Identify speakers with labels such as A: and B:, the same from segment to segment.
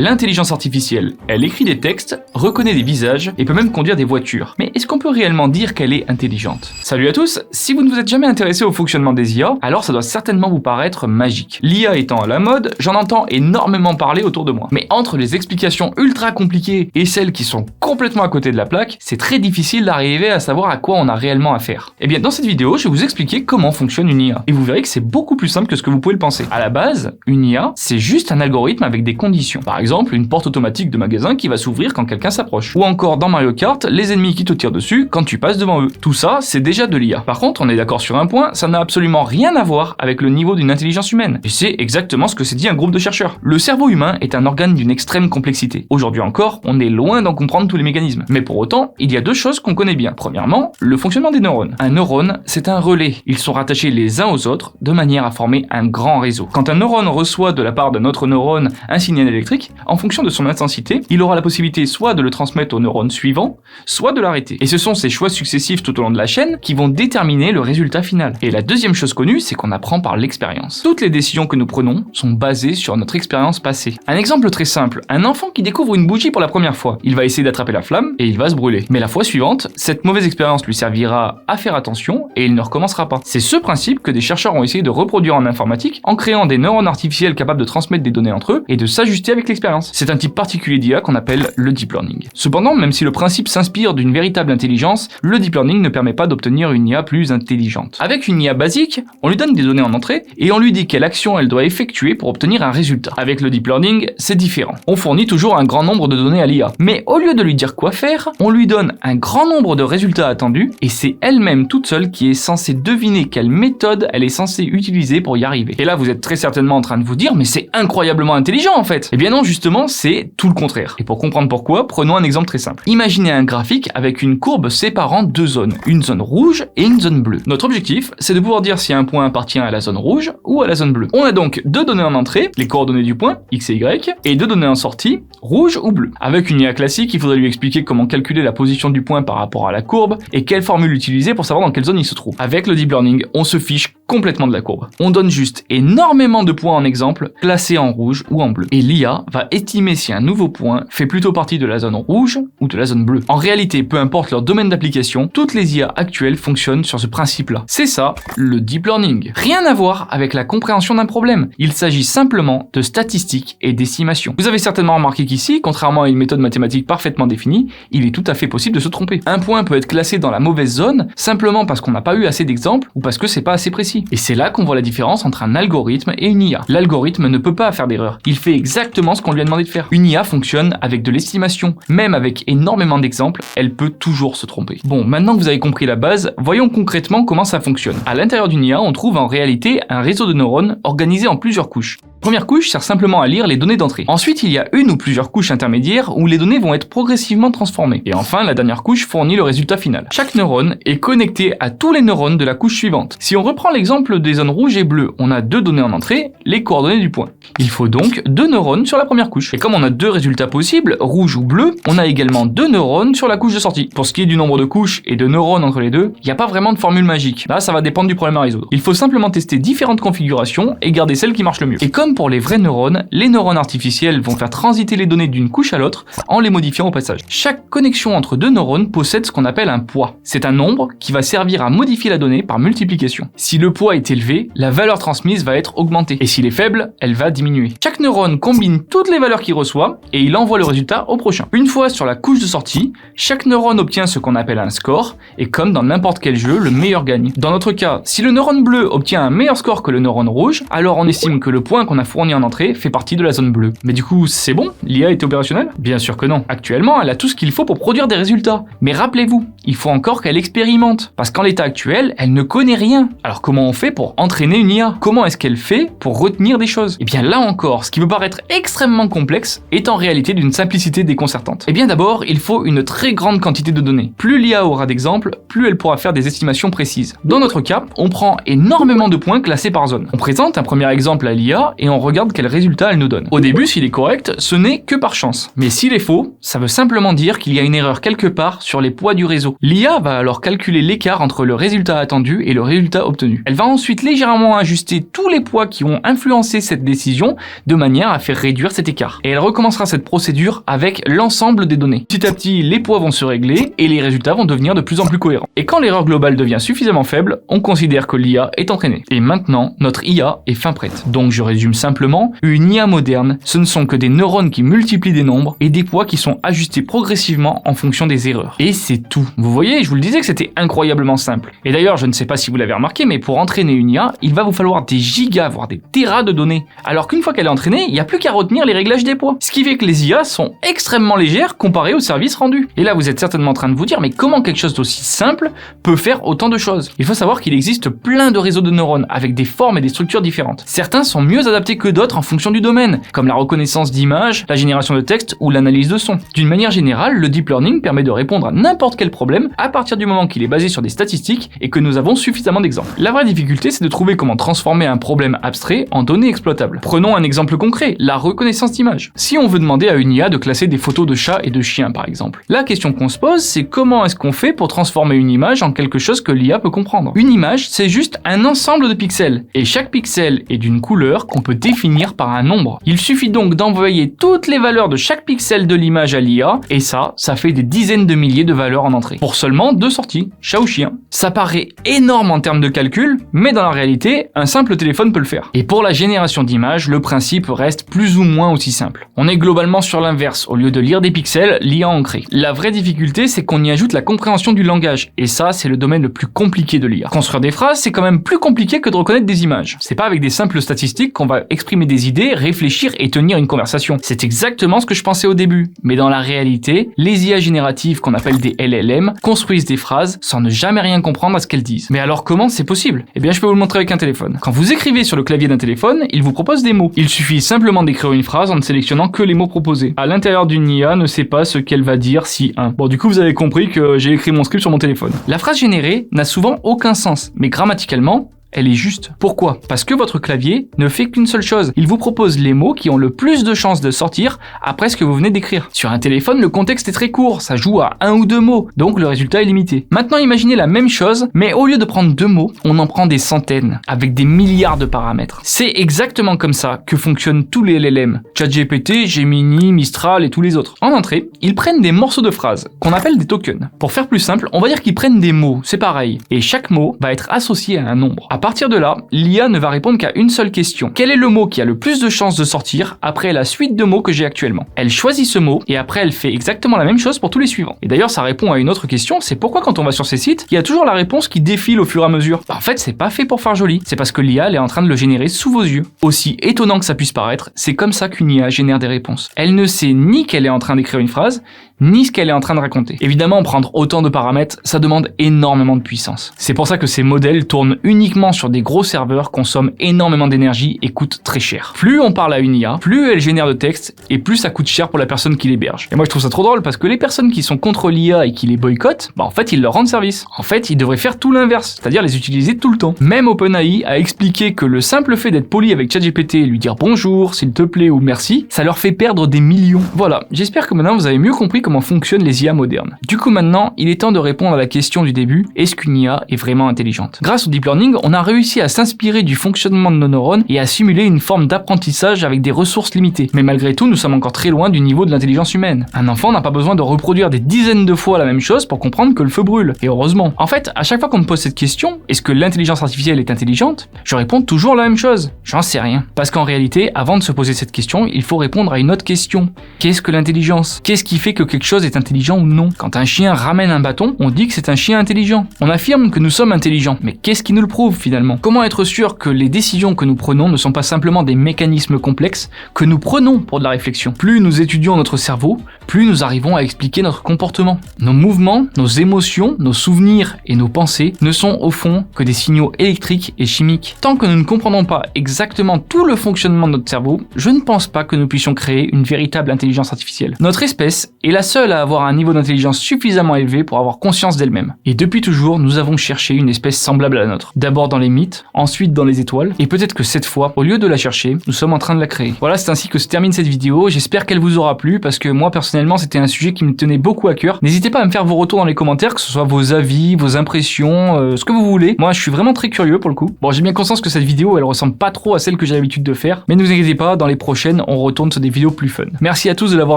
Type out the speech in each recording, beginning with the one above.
A: L'intelligence artificielle, elle écrit des textes, reconnaît des visages et peut même conduire des voitures. Mais est-ce qu'on peut réellement dire qu'elle est intelligente? Salut à tous, si vous ne vous êtes jamais intéressé au fonctionnement des IA, alors ça doit certainement vous paraître magique. L'IA étant à la mode, j'en entends énormément parler autour de moi. Mais entre les explications ultra compliquées et celles qui sont complètement à côté de la plaque, c'est très difficile d'arriver à savoir à quoi on a réellement affaire. Et bien dans cette vidéo, je vais vous expliquer comment fonctionne une IA. Et vous verrez que c'est beaucoup plus simple que ce que vous pouvez le penser. À la base, une IA, c'est juste un algorithme avec des conditions. Par exemple, une porte automatique de magasin qui va s'ouvrir quand quelqu'un s'approche. Ou encore dans Mario Kart, les ennemis qui te tirent dessus quand tu passes devant eux. Tout ça, c'est déjà de l'IA. Par contre, on est d'accord sur un point, ça n'a absolument rien à voir avec le niveau d'une intelligence humaine. Et c'est exactement ce que s'est dit un groupe de chercheurs. Le cerveau humain est un organe d'une extrême complexité. Aujourd'hui encore, on est loin d'en comprendre tous les mécanismes. Mais pour autant, il y a deux choses qu'on connaît bien. Premièrement, le fonctionnement des neurones. Un neurone, c'est un relais. Ils sont rattachés les uns aux autres de manière à former un grand réseau. Quand un neurone reçoit de la part d'un autre neurone un signal électrique, en fonction de son intensité, il aura la possibilité soit de le transmettre au neurone suivant, soit de l'arrêter. Et ce sont ces choix successifs tout au long de la chaîne qui vont déterminer le résultat final. Et la deuxième chose connue, c'est qu'on apprend par l'expérience. Toutes les décisions que nous prenons sont basées sur notre expérience passée. Un exemple très simple, un enfant qui découvre une bougie pour la première fois, il va essayer d'attraper la flamme et il va se brûler. Mais la fois suivante, cette mauvaise expérience lui servira à faire attention et il ne recommencera pas. C'est ce principe que des chercheurs ont essayé de reproduire en informatique en créant des neurones artificiels capables de transmettre des données entre eux et de s'ajuster avec l'expérience. C'est un type particulier d'IA qu'on appelle le deep learning. Cependant, même si le principe s'inspire d'une véritable intelligence, le deep learning ne permet pas d'obtenir une IA plus intelligente. Avec une IA basique, on lui donne des données en entrée et on lui dit quelle action elle doit effectuer pour obtenir un résultat. Avec le deep learning, c'est différent. On fournit toujours un grand nombre de données à l'IA, mais au lieu de lui dire quoi faire, on lui donne un grand nombre de résultats attendus et c'est elle-même toute seule qui est censée deviner quelle méthode elle est censée utiliser pour y arriver. Et là, vous êtes très certainement en train de vous dire, mais c'est incroyablement intelligent en fait. Eh bien non, justement, c'est tout le contraire. Et pour comprendre pourquoi, prenons un exemple très simple. Imaginez un graphique avec une courbe séparant deux zones, une zone rouge et une zone bleue. Notre objectif, c'est de pouvoir dire si un point appartient à la zone rouge ou à la zone bleue. On a donc deux données en entrée, les coordonnées du point, x et y, et deux données en sortie, rouge ou bleu. Avec une IA classique, il faudrait lui expliquer comment calculer la position du point par rapport à la courbe et quelle formule utiliser pour savoir dans quelle zone il se trouve. Avec le deep learning, on se fiche complètement de la courbe. On donne juste énormément de points en exemple, classés en rouge ou en bleu. Et l'IA va estimer si un nouveau point fait plutôt partie de la zone rouge ou de la zone bleue. En réalité, peu importe leur domaine d'application, toutes les IA actuelles fonctionnent sur ce principe-là. C'est ça, le deep learning. Rien à voir avec la compréhension d'un problème. Il s'agit simplement de statistiques et d'estimations. Vous avez certainement remarqué qu'ici, contrairement à une méthode mathématique parfaitement définie, il est tout à fait possible de se tromper. Un point peut être classé dans la mauvaise zone simplement parce qu'on n'a pas eu assez d'exemples ou parce que c'est pas assez précis. Et c'est là qu'on voit la différence entre un algorithme et une IA. L'algorithme ne peut pas faire d'erreur. Il fait exactement ce qu'on lui a demandé de faire. Une IA fonctionne avec de l'estimation. Même avec énormément d'exemples, elle peut toujours se tromper. Bon, maintenant que vous avez compris la base, voyons concrètement comment ça fonctionne. À l'intérieur d'une IA, on trouve en réalité un réseau de neurones organisé en plusieurs couches. Première couche sert simplement à lire les données d'entrée. Ensuite, il y a une ou plusieurs couches intermédiaires où les données vont être progressivement transformées. Et enfin, la dernière couche fournit le résultat final. Chaque neurone est connecté à tous les neurones de la couche suivante. Si on reprend l'exemple des zones rouges et bleues, on a deux données en entrée, les coordonnées du point. Il faut donc deux neurones sur la première couche. Et comme on a deux résultats possibles, rouge ou bleu, on a également deux neurones sur la couche de sortie. Pour ce qui est du nombre de couches et de neurones entre les deux, il n'y a pas vraiment de formule magique. Là, ça va dépendre du problème à résoudre. Il faut simplement tester différentes configurations et garder celle qui marche le mieux. Et comme pour les vrais neurones, les neurones artificiels vont faire transiter les données d'une couche à l'autre en les modifiant au passage. Chaque connexion entre deux neurones possède ce qu'on appelle un poids. C'est un nombre qui va servir à modifier la donnée par multiplication. Si le poids est élevé, la valeur transmise va être augmentée. Et s'il est faible, elle va diminuer. Chaque neurone combine toutes les valeurs qu'il reçoit et il envoie le résultat au prochain. Une fois sur la couche de sortie, chaque neurone obtient ce qu'on appelle un score et comme dans n'importe quel jeu, le meilleur gagne. Dans notre cas, si le neurone bleu obtient un meilleur score que le neurone rouge, alors on estime que le point qu'on a fourni en entrée fait partie de la zone bleue. Mais du coup, c'est bon? L'IA est opérationnelle? Bien sûr que non. Actuellement, elle a tout ce qu'il faut pour produire des résultats. Mais rappelez-vous, il faut encore qu'elle expérimente. Parce qu'en l'état actuel, elle ne connaît rien. Alors comment on fait pour entraîner une IA? Comment est-ce qu'elle fait pour retenir des choses? Et bien là encore, ce qui peut paraître extrêmement complexe est en réalité d'une simplicité déconcertante. Et bien d'abord, il faut une très grande quantité de données. Plus l'IA aura d'exemples, plus elle pourra faire des estimations précises. Dans notre cas, on prend énormément de points classés par zone. On présente un premier exemple à l'IA et on regarde quel résultat elle nous donne. Au début, s'il est correct, ce n'est que par chance. Mais s'il est faux, ça veut simplement dire qu'il y a une erreur quelque part sur les poids du réseau. L'IA va alors calculer l'écart entre le résultat attendu et le résultat obtenu. Elle va ensuite légèrement ajuster tous les poids qui ont influencé cette décision de manière à faire réduire cet écart. Et elle recommencera cette procédure avec l'ensemble des données. Petit à petit, les poids vont se régler et les résultats vont devenir de plus en plus cohérents. Et quand l'erreur globale devient suffisamment faible, on considère que l'IA est entraînée. Et maintenant, notre IA est fin prête. Donc je résume simplement, une IA moderne, ce ne sont que des neurones qui multiplient des nombres et des poids qui sont ajustés progressivement en fonction des erreurs. Et c'est tout. Vous voyez, je vous le disais que c'était incroyablement simple. Et d'ailleurs, je ne sais pas si vous l'avez remarqué, mais pour entraîner une IA, il va vous falloir des gigas, voire des téras de données. Alors qu'une fois qu'elle est entraînée, il n'y a plus qu'à retenir les réglages des poids. Ce qui fait que les IA sont extrêmement légères comparées aux services rendus. Et là, vous êtes certainement en train de vous dire, mais comment quelque chose d'aussi simple peut faire autant de choses? Il faut savoir qu'il existe plein de réseaux de neurones avec des formes et des structures différentes. Certains sont mieux adaptés que d'autres en fonction du domaine, comme la reconnaissance d'images, la génération de texte ou l'analyse de son. D'une manière générale, le deep learning permet de répondre à n'importe quel problème à partir du moment qu'il est basé sur des statistiques et que nous avons suffisamment d'exemples. La vraie difficulté, c'est de trouver comment transformer un problème abstrait en données exploitables. Prenons un exemple concret, la reconnaissance d'images. Si on veut demander à une IA de classer des photos de chats et de chiens par exemple, la question qu'on se pose, c'est comment est-ce qu'on fait pour transformer une image en quelque chose que l'IA peut comprendre. Une image, c'est juste un ensemble de pixels, et chaque pixel est d'une couleur qu'on peut définir par un nombre. Il suffit donc d'envoyer toutes les valeurs de chaque pixel de l'image à l'IA, et ça fait des dizaines de milliers de valeurs en entrée. Pour seulement 2 sorties, chat ou chien. Ça paraît énorme en termes de calcul, mais dans la réalité, un simple téléphone peut le faire. Et pour la génération d'images, le principe reste plus ou moins aussi simple. On est globalement sur l'inverse, au lieu de lire des pixels, l'IA en crée. La vraie difficulté, c'est qu'on y ajoute la compréhension du langage, et ça, c'est le domaine le plus compliqué de l'IA. Construire des phrases, c'est quand même plus compliqué que de reconnaître des images. C'est pas avec des simples statistiques qu'on va exprimer des idées, réfléchir et tenir une conversation. C'est exactement ce que je pensais au début. Mais dans la réalité, les IA génératives qu'on appelle des LLM construisent des phrases sans ne jamais rien comprendre à ce qu'elles disent. Mais alors comment c'est possible? Eh bien, je peux vous le montrer avec un téléphone. Quand vous écrivez sur le clavier d'un téléphone, il vous propose des mots. Il suffit simplement d'écrire une phrase en ne sélectionnant que les mots proposés. À l'intérieur d'une IA ne sait pas ce qu'elle va dire si un. Bon, du coup, vous avez compris que j'ai écrit mon script sur mon téléphone. La phrase générée n'a souvent aucun sens, mais grammaticalement, elle est juste. Pourquoi? Parce que votre clavier ne fait qu'une seule chose. Il vous propose les mots qui ont le plus de chances de sortir après ce que vous venez d'écrire. Sur un téléphone, le contexte est très court, ça joue à 1 ou 2 mots, donc le résultat est limité. Maintenant, imaginez la même chose, mais au lieu de prendre 2 mots, on en prend des centaines, avec des milliards de paramètres. C'est exactement comme ça que fonctionnent tous les LLM. ChatGPT, Gemini, Mistral et tous les autres. En entrée, ils prennent des morceaux de phrases, qu'on appelle des tokens. Pour faire plus simple, on va dire qu'ils prennent des mots, c'est pareil, et chaque mot va être associé à un nombre. À partir de là, l'IA ne va répondre qu'à une seule question. Quel est le mot qui a le plus de chances de sortir après la suite de mots que j'ai actuellement? Elle choisit ce mot et après elle fait exactement la même chose pour tous les suivants. Et d'ailleurs, ça répond à une autre question, c'est pourquoi quand on va sur ces sites, il y a toujours la réponse qui défile au fur et à mesure. En fait, c'est pas fait pour faire joli, c'est parce que l'IA elle est en train de le générer sous vos yeux. Aussi étonnant que ça puisse paraître, c'est comme ça qu'une IA génère des réponses. Elle ne sait ni qu'elle est en train d'écrire une phrase, ni ce qu'elle est en train de raconter. Évidemment, prendre autant de paramètres, ça demande énormément de puissance. C'est pour ça que ces modèles tournent uniquement sur des gros serveurs, consomment énormément d'énergie et coûtent très cher. Plus on parle à une IA, plus elle génère de texte et plus ça coûte cher pour la personne qui l'héberge. Et moi je trouve ça trop drôle parce que les personnes qui sont contre l'IA et qui les boycottent, en fait ils leur rendent service. En fait, ils devraient faire tout l'inverse, c'est-à-dire les utiliser tout le temps. Même OpenAI a expliqué que le simple fait d'être poli avec ChatGPT et lui dire bonjour, s'il te plaît ou merci, ça leur fait perdre des millions. Voilà, j'espère que maintenant vous avez mieux compris comment fonctionnent les IA modernes. Du coup maintenant, il est temps de répondre à la question du début, est-ce qu'une IA est vraiment intelligente? Grâce au deep learning, on a réussi à s'inspirer du fonctionnement de nos neurones et à simuler une forme d'apprentissage avec des ressources limitées. Mais malgré tout, nous sommes encore très loin du niveau de l'intelligence humaine. Un enfant n'a pas besoin de reproduire des dizaines de fois la même chose pour comprendre que le feu brûle. Et heureusement. En fait, à chaque fois qu'on me pose cette question, est-ce que l'intelligence artificielle est intelligente? Je réponds toujours la même chose. J'en sais rien. Parce qu'en réalité, avant de se poser cette question, il faut répondre à une autre question. Qu'est-ce que l'intelligence? Qu'est-ce qui fait que quelque chose est intelligent ou non? Quand un chien ramène un bâton, on dit que c'est un chien intelligent. On affirme que nous sommes intelligents. Mais qu'est-ce qui nous le prouve finalement? Comment être sûr que les décisions que nous prenons ne sont pas simplement des mécanismes complexes que nous prenons pour de la réflexion? Plus nous étudions notre cerveau, plus nous arrivons à expliquer notre comportement. Nos mouvements, nos émotions, nos souvenirs et nos pensées ne sont au fond que des signaux électriques et chimiques. Tant que nous ne comprenons pas exactement tout le fonctionnement de notre cerveau, je ne pense pas que nous puissions créer une véritable intelligence artificielle. Notre espèce est la seule à avoir un niveau d'intelligence suffisamment élevé pour avoir conscience d'elle-même. Et depuis toujours, nous avons cherché une espèce semblable à la nôtre. D'abord dans les mythes, ensuite dans les étoiles, et peut-être que cette fois, au lieu de la chercher, nous sommes en train de la créer. Voilà, c'est ainsi que se termine cette vidéo. J'espère qu'elle vous aura plu, parce que moi personnellement, c'était un sujet qui me tenait beaucoup à cœur. N'hésitez pas à me faire vos retours dans les commentaires, que ce soit vos avis, vos impressions, ce que vous voulez. Moi, je suis vraiment très curieux pour le coup. Bon, j'ai bien conscience que cette vidéo, elle ressemble pas trop à celle que j'ai l'habitude de faire, mais ne vous inquiétez pas, dans les prochaines, on retourne sur des vidéos plus fun. Merci à tous de l'avoir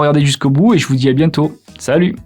A: regardé jusqu'au bout, et je vous dis à bientôt. Salut!